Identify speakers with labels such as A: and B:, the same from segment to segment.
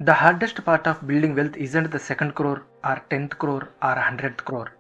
A: The hardest part of building wealth isn't the second crore or 10th crore or 100th crore.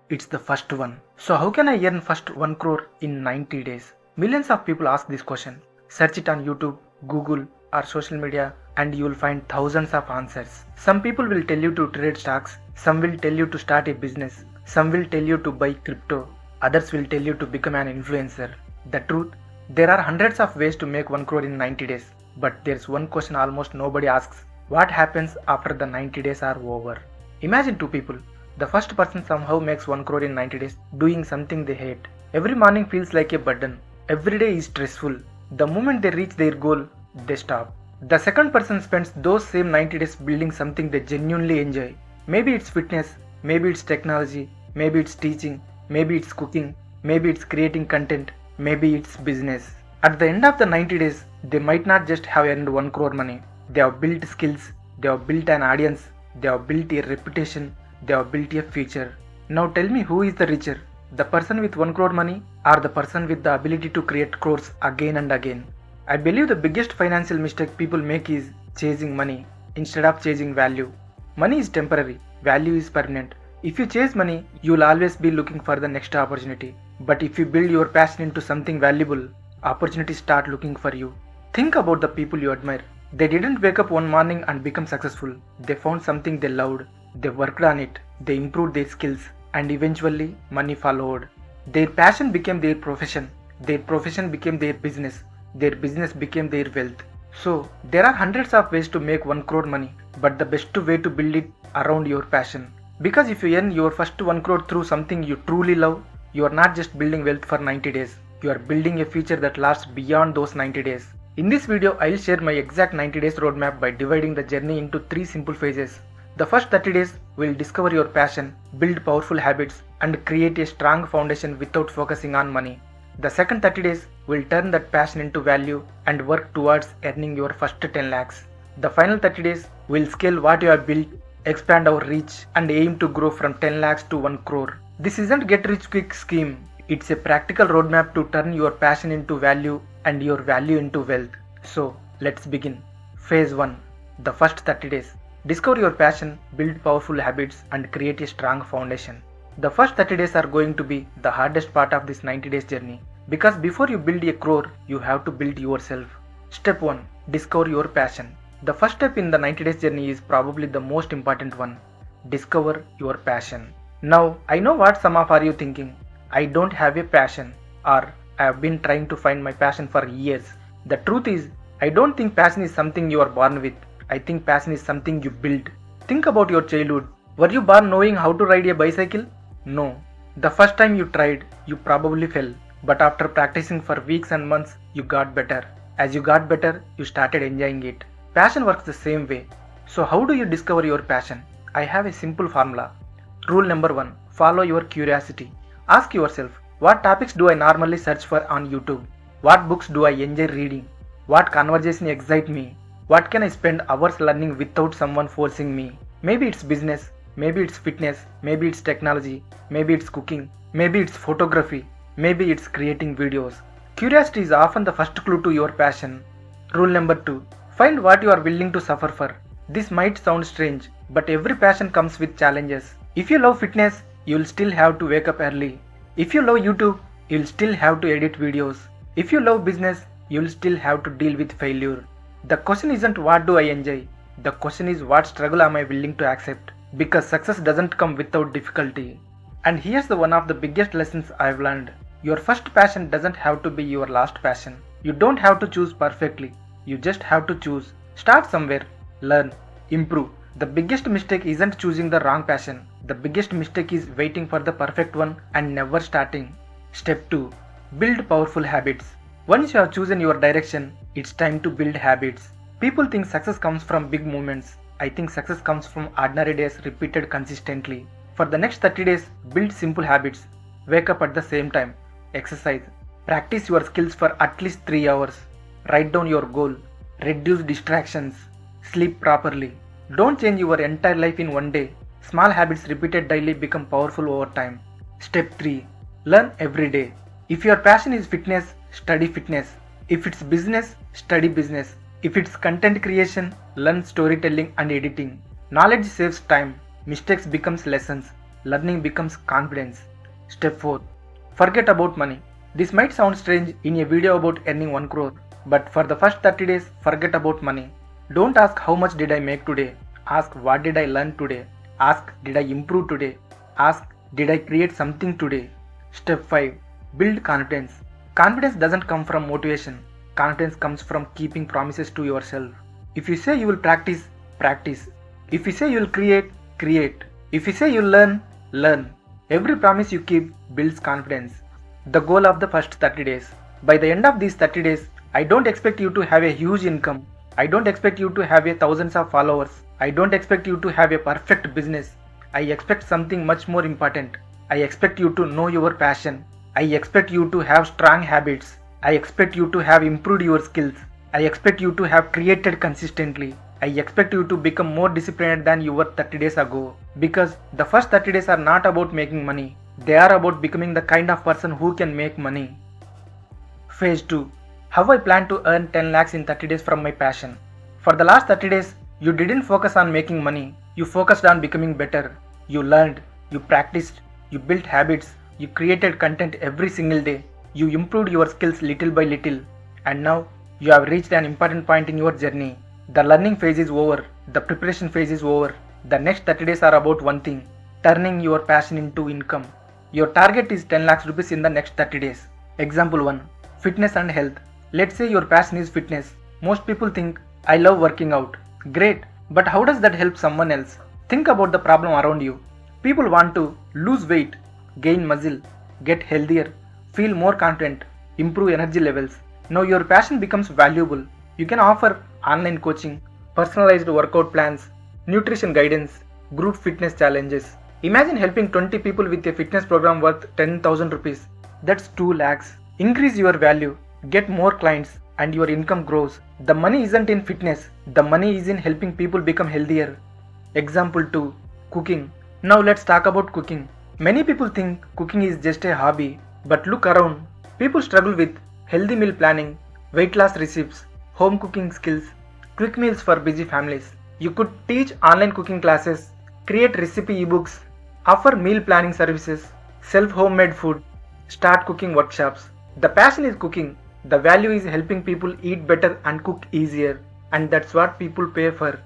A: It's the first one. So how can I earn first 1 crore in 90 days? Millions of people ask this question. Search it on YouTube, Google or social media and you will find thousands of answers. Some people will tell you to trade stocks, some will tell you to start a business, some will tell you to buy crypto, others will tell you to become an influencer. The truth, there are hundreds of ways to make 1 crore in 90 days. But there's one question almost nobody asks. What happens after the 90 days are over? Imagine two people. The first person somehow makes 1 crore in 90 days doing something they hate. Every morning feels like a burden. Every day is stressful. The moment they reach their goal, they stop. The second person spends those same 90 days building something they genuinely enjoy. Maybe it's fitness, maybe it's technology, maybe it's teaching, maybe it's cooking, maybe it's creating content, maybe it's business. At the end of the 90 days, they might not just have earned 1 crore money. They have built skills, they have built an audience, they have built a reputation, they have built a future. Now tell me who is the richer? The person with 1 crore money or the person with the ability to create crores again and again? I believe the biggest financial mistake people make is chasing money instead of chasing value. Money is temporary, value is permanent. If you chase money, you will always be looking for the next opportunity. But if you build your passion into something valuable, opportunities start looking for you. Think about the people you admire. They didn't wake up one morning and become successful. They found something they loved. They worked on it. They improved their skills. And eventually, money followed. Their passion became their profession. Their profession became their business. Their business became their wealth. So, there are hundreds of ways to make 1 crore money. But the best way to build it around your passion. Because if you earn your first 1 crore through something you truly love, you are not just building wealth for 90 days. You are building a future that lasts beyond those 90 days. In this video, I will share my exact 90 days roadmap by dividing the journey into 3 simple phases. The first 30 days will discover your passion, build powerful habits, and create a strong foundation without focusing on money. The second 30 days will turn that passion into value and work towards earning your first 10 lakhs. The final 30 days will scale what you have built, expand our reach, and aim to grow from 10 lakhs to 1 crore. This isn't get rich quick scheme. It's a practical roadmap to turn your passion into value and your value into wealth. So, let's begin. Phase 1. The first 30 days. Discover your passion, build powerful habits, and create a strong foundation. The first 30 days are going to be the hardest part of this 90 days journey. Because before you build a crore, you have to build yourself. Step 1. Discover your passion. The first step in the 90 days journey is probably the most important one. Discover your passion. Now, I know what some of you thinking. I don't have a passion, or I have been trying to find my passion for years. The truth is, I don't think passion is something you are born with. I think passion is something you build. Think about your childhood. Were you born knowing how to ride a bicycle? No. The first time you tried, you probably fell. But after practicing for weeks and months, you got better. As you got better, you started enjoying it. Passion works the same way. So how do you discover your passion? I have a simple formula. Rule number 1. Follow your curiosity. Ask yourself, what topics do I normally search for on YouTube? What books do I enjoy reading? What conversation excite me? What can I spend hours learning without someone forcing me? Maybe it's business, maybe it's fitness, maybe it's technology, maybe it's cooking, maybe it's photography, maybe it's creating videos. Curiosity is often the first clue to your passion. Rule number 2. Find what you are willing to suffer for. This might sound strange, but every passion comes with challenges. If you love fitness, you will still have to wake up early. If you love YouTube, you will still have to edit videos. If you love business, you will still have to deal with failure. The question isn't what do I enjoy. The question is what struggle am I willing to accept? Because success doesn't come without difficulty. And here's the one of the biggest lessons I've learned. Your first passion doesn't have to be your last passion. You don't have to choose perfectly. You just have to choose. Start somewhere. Learn. Improve. The biggest mistake isn't choosing the wrong passion. The biggest mistake is waiting for the perfect one and never starting. Step 2. Build powerful habits. Once you have chosen your direction, it's time to build habits. People think success comes from big moments. I think success comes from ordinary days repeated consistently. For the next 30 days, build simple habits. Wake up at the same time. Exercise. Practice your skills for at least 3 hours. Write down your goal. Reduce distractions. Sleep properly. Don't change your entire life in one day. Small habits repeated daily become powerful over time. Step 3. Learn every day. If your passion is fitness, study fitness. If it's business, study business. If it's content creation, learn storytelling and editing. Knowledge saves time, mistakes becomes lessons, learning becomes confidence. Step 4. Forget about money. This might sound strange in a video about earning 1 crore, but for the first 30 days, forget about money. Don't ask how much did I make today. Ask what did I learn today. Ask did I improve today. Ask did I create something today. Step 5. Build confidence. Confidence doesn't come from motivation. Confidence comes from keeping promises to yourself. If you say you will practice, practice. If you say you will create, create. If you say you will learn, learn. Every promise you keep builds confidence. The goal of the first 30 days. By the end of these 30 days, I don't expect you to have a huge income. I don't expect you to have thousands of followers. I don't expect you to have a perfect business. I expect something much more important. I expect you to know your passion. I expect you to have strong habits. I expect you to have improved your skills. I expect you to have created consistently. I expect you to become more disciplined than you were 30 days ago. Because the first 30 days are not about making money. They are about becoming the kind of person who can make money. Phase 2. How I plan to earn 10 lakhs in 30 days from my passion. For the last 30 days, you didn't focus on making money. You focused on becoming better. You learned, you practiced, you built habits, you created content every single day. You improved your skills little by little. And now, you have reached an important point in your journey. The learning phase is over. The preparation phase is over. The next 30 days are about one thing. Turning your passion into income. Your target is 10 lakhs rupees in the next 30 days. Example 1. Fitness and health. Let's say your passion is fitness. Most people think, I love working out. Great, but how does that help someone else? Think about the problem around you. People want to lose weight, gain muscle, get healthier, feel more confident, improve energy levels. Now your passion becomes valuable. You can offer online coaching, personalized workout plans, nutrition guidance, group fitness challenges. Imagine helping 20 people with a fitness program worth 10,000 rupees. That's 2 lakhs. Increase your value, get more clients, and your income grows. The money isn't in fitness, the money is in helping people become healthier. Example 2. Cooking. Now let's talk about cooking. Many people think cooking is just a hobby, but look around. People struggle with healthy meal planning, weight loss recipes, home cooking skills, quick meals for busy families. You could teach online cooking classes, create recipe ebooks, offer meal planning services, sell homemade food, start cooking workshops. The passion is cooking. The value is helping people eat better and cook easier, and that's what people pay for.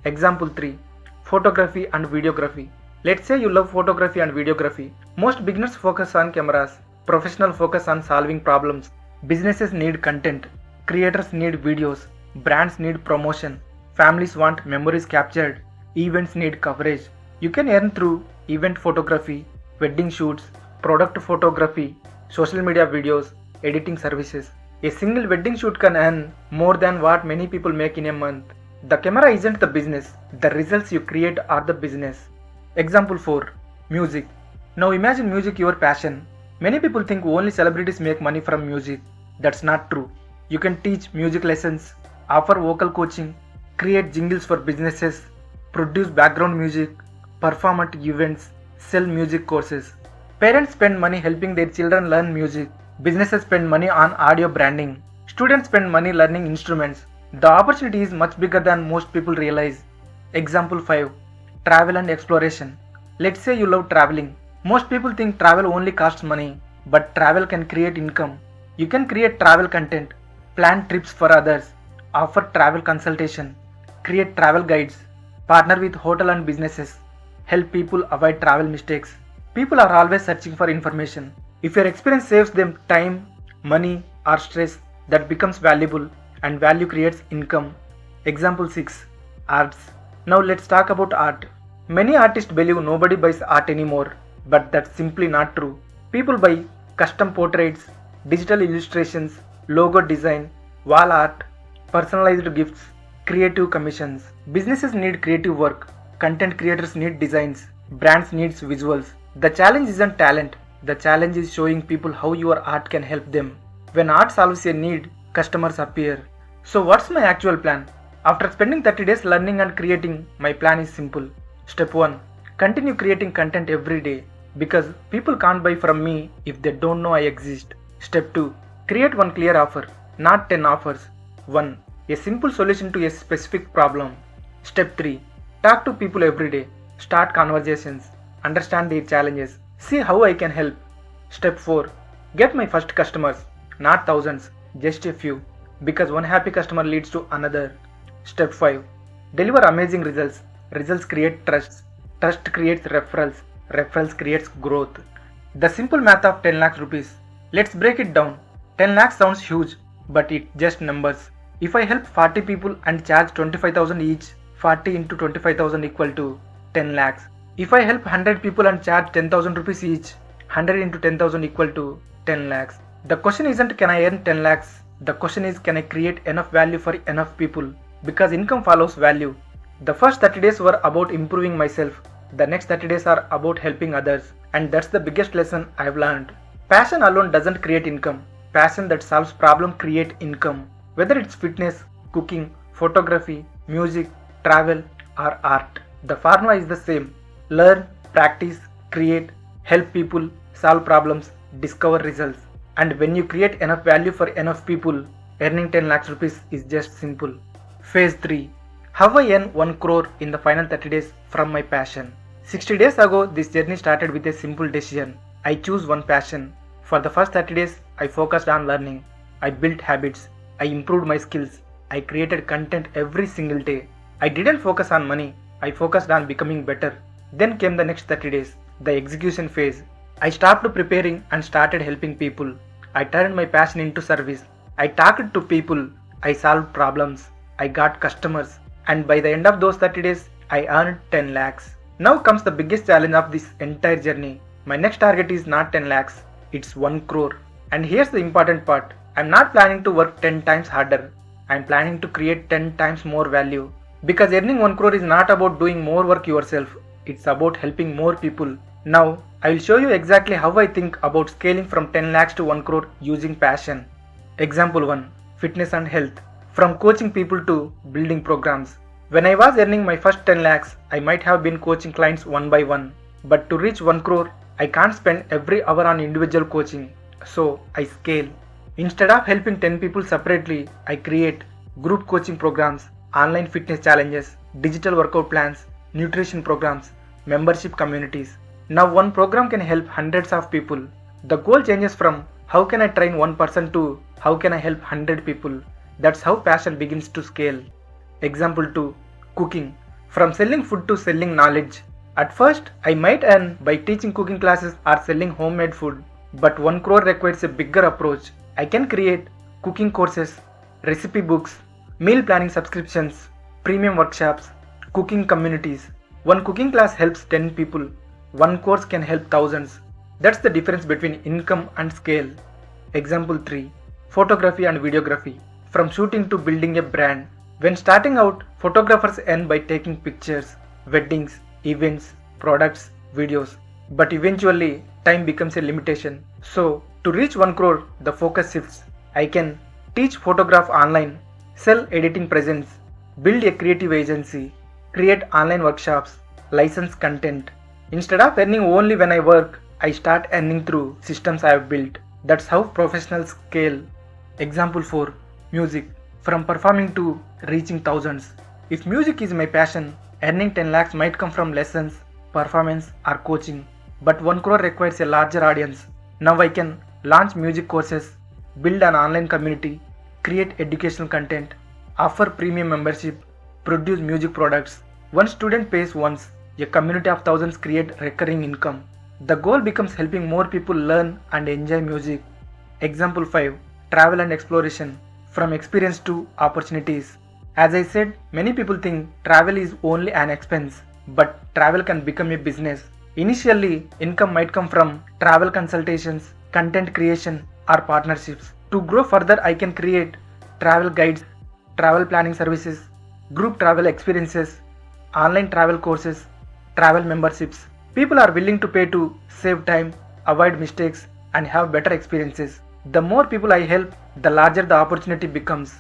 A: Example 3. Photography and videography. Let's say you love photography and videography. Most beginners focus on cameras, professionals focus on solving problems. Businesses need content, creators need videos, brands need promotion, families want memories captured, events need coverage. You can earn through event photography, wedding shoots, product photography, social media videos, editing services. A single wedding shoot can earn more than what many people make in a month. The camera isn't the business, the results you create are the business. Example 4. Music. Now imagine music your passion. Many people think only celebrities make money from music. That's not true. You can teach music lessons, offer vocal coaching, create jingles for businesses, produce background music, perform at events, sell music courses. Parents spend money helping their children learn music. Businesses spend money on audio branding. Students spend money learning instruments. The opportunity is much bigger than most people realize. Example 5. Travel and exploration. Let's say you love traveling. Most people think travel only costs money, but travel can create income. You can create travel content, plan trips for others, offer travel consultation, create travel guides, partner with hotel and businesses, help people avoid travel mistakes. People are always searching for information. If your experience saves them time, money, or stress, that becomes valuable, and value creates income. Example 6. Arts. Now let's talk about art. Many artists believe nobody buys art anymore, but that's simply not true. People buy custom portraits, digital illustrations, logo design, wall art, personalized gifts, creative commissions. Businesses need creative work, content creators need designs, brands needs visuals. The challenge isn't talent. The challenge is showing people how your art can help them. When art solves a need, customers appear. So what's my actual plan? After spending 30 days learning and creating, my plan is simple. Step 1. Continue creating content every day, because people can't buy from me if they don't know I exist. Step 2. Create one clear offer, not 10 offers. 1. a simple solution to a specific problem. Step 3. Talk to people every day. Start conversations. Understand their challenges. See how I can help. Step 4. Get my first customers. Not thousands, just a few. Because one happy customer leads to another. Step 5. Deliver amazing results. Results create trust. Trust creates referrals. Referrals creates growth. The simple math of 10 lakhs rupees. Let's break it down. 10 lakhs sounds huge, but it's just numbers. If I help 40 people and charge 25,000 each, 40 into 25,000 equal to 10 lakhs. If I help 100 people and charge 10,000 rupees each, 100 into 10,000 equal to 10 lakhs. The question isn't can I earn 10 lakhs? The question is can I create enough value for enough people? Because income follows value. The first 30 days were about improving myself. The next 30 days are about helping others. And that's the biggest lesson I've learned. Passion alone doesn't create income. Passion that solves problem create income. Whether it's fitness, cooking, photography, music, travel or art. The formula is the same. Learn, practice, create, help people, solve problems, discover results. And when you create enough value for enough people, earning 10 lakhs rupees is just simple. Phase 3. How I earn 1 crore in the final 30 days from my passion. 60 days ago, this journey started with a simple decision. I choose one passion. For the first 30 days, I focused on learning. I built habits. I improved my skills. I created content every single day. I didn't focus on money. I focused on becoming better. Then came the next 30 days, the execution phase. I stopped preparing and started helping people. I turned my passion into service. I talked to people. I solved problems. I got customers. And by the end of those 30 days, I earned 10 lakhs. Now comes the biggest challenge of this entire journey. My next target is not 10 lakhs, it's 1 crore. And here's the important part. I'm not planning to work 10 times harder. I'm planning to create 10 times more value. Because earning 1 crore is not about doing more work yourself. It's about helping more people. Now, I will show you exactly how I think about scaling from 10 lakhs to 1 crore using passion. Example 1. Fitness and health. From coaching people to building programs. When I was earning my first 10 lakhs, I might have been coaching clients one by one. But to reach 1 crore, I can't spend every hour on individual coaching. So I scale. Instead of helping 10 people separately, I create group coaching programs, online fitness challenges, digital workout plans, nutrition programs, membership communities. Now one program can help hundreds of people. The goal changes from how can I train one person to how can I help 100 people. That's how passion begins to scale. Example 2. Cooking. From selling food to selling knowledge. At first, I might earn by teaching cooking classes or selling homemade food. But 1 crore requires a bigger approach. I can create cooking courses, recipe books, meal planning subscriptions, premium workshops, cooking communities. One cooking class helps 10 people. One course can help thousands. That's the difference between income and scale. Example 3. Photography and videography. From shooting to building a brand. When starting out, photographers earn by taking pictures, weddings, events, products, videos. But eventually, time becomes a limitation. So, to reach 1 crore, the focus shifts. I can teach photograph online, sell editing presents, build a creative agency, create online workshops, license content. Instead of earning only when I work, I start earning through systems I have built. That's how professionals scale. Example 4. Music. From performing to reaching thousands. If music is my passion, earning 10 lakhs might come from lessons, performance or coaching. But 1 crore requires a larger audience. Now I can launch music courses, build an online community, create educational content, offer premium membership, produce music products. One student pays once, a community of thousands create recurring income. The goal becomes helping more people learn and enjoy music. Example 5. Travel and exploration. From experience to opportunities. As I said, many people think travel is only an expense, but travel can become a business. Initially, income might come from travel consultations, content creation, or partnerships. To grow further, I can create travel guides, travel planning services, group travel experiences, online travel courses, travel memberships. People are willing to pay to save time, avoid mistakes, and have better experiences. The more people I help, the larger the opportunity becomes.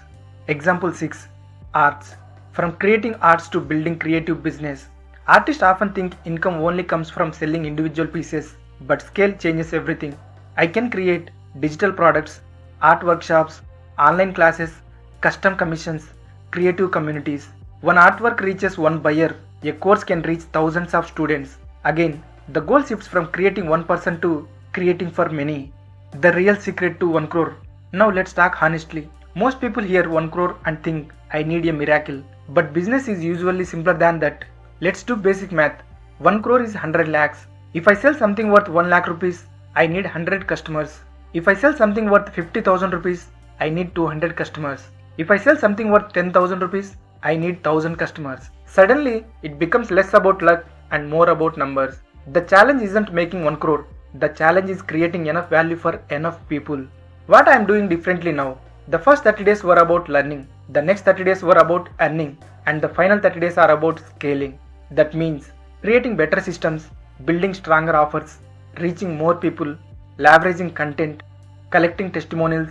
A: Example 6. Arts. From creating arts to building creative business. Artists often think income only comes from selling individual pieces, but scale changes everything. I can create digital products, art workshops, online classes, custom commissions, creative communities. One artwork reaches one buyer, a course can reach thousands of students. Again, the goal shifts from creating one person to creating for many. The real secret to 1 crore. Now let's talk honestly. Most people hear 1 crore and think, I need a miracle. But business is usually simpler than that. Let's do basic math. 1 crore is 100 lakhs. If I sell something worth 1 lakh rupees, I need 100 customers. If I sell something worth 50,000 rupees, I need 200 customers. If I sell something worth 10,000 rupees, I need 1000 customers. Suddenly, it becomes less about luck and more about numbers. The challenge isn't making 1 crore. The challenge is creating enough value for enough people. What I am doing differently now. The first 30 days were about learning. The next 30 days were about earning. And the final 30 days are about scaling. That means creating better systems, building stronger offers, reaching more people, leveraging content, collecting testimonials,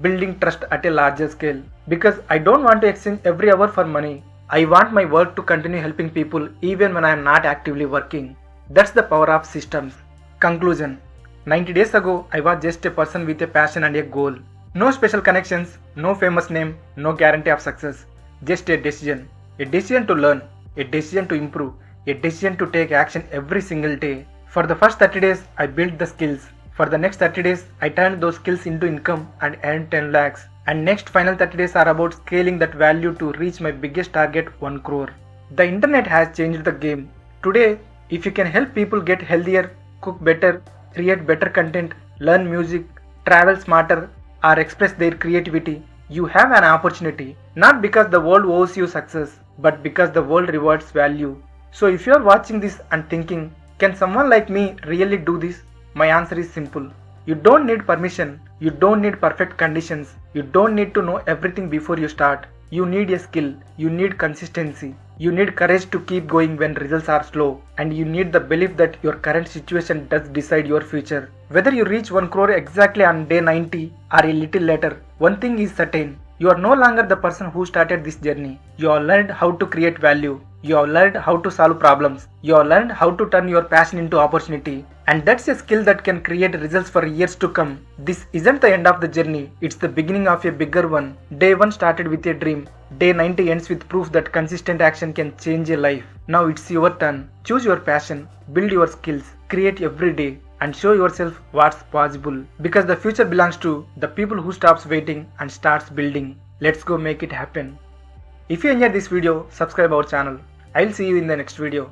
A: building trust at a larger scale. Because I don't want to exchange every hour for money. I want my work to continue helping people even when I am not actively working. That's the power of systems. Conclusion. 90 days ago, I was just a person with a passion and a goal. No special connections, no famous name, no guarantee of success. Just a decision. A decision to learn, a decision to improve, a decision to take action every single day. For the first 30 days, I built the skills. For the next 30 days, I turned those skills into income and earned 10 lakhs. And next final 30 days are about scaling that value to reach my biggest target, 1 crore. The internet has changed the game. Today, if you can help people get healthier, cook better, create better content, learn music, travel smarter, or express their creativity, you have an opportunity. Not because the world owes you success, but because the world rewards value. So if you are watching this and thinking, can someone like me really do this? My answer is simple. You don't need permission. You don't need perfect conditions. You don't need to know everything before you start. You need a skill. You need consistency. You need courage to keep going when results are slow. And you need the belief that your current situation does decide your future. Whether you reach 1 crore exactly on day 90 or a little later, one thing is certain. You are no longer the person who started this journey. You have learned how to create value. You have learned how to solve problems. You have learned how to turn your passion into opportunity. And that's a skill that can create results for years to come. This isn't the end of the journey. It's the beginning of a bigger one. Day 1 started with a dream. Day 90 ends with proof that consistent action can change a life. Now it's your turn. Choose your passion. Build your skills. Create every day. And show yourself what's possible. Because the future belongs to the people who stops waiting and starts building. Let's go make it happen. If you enjoyed this video, subscribe our channel. I'll see you in the next video.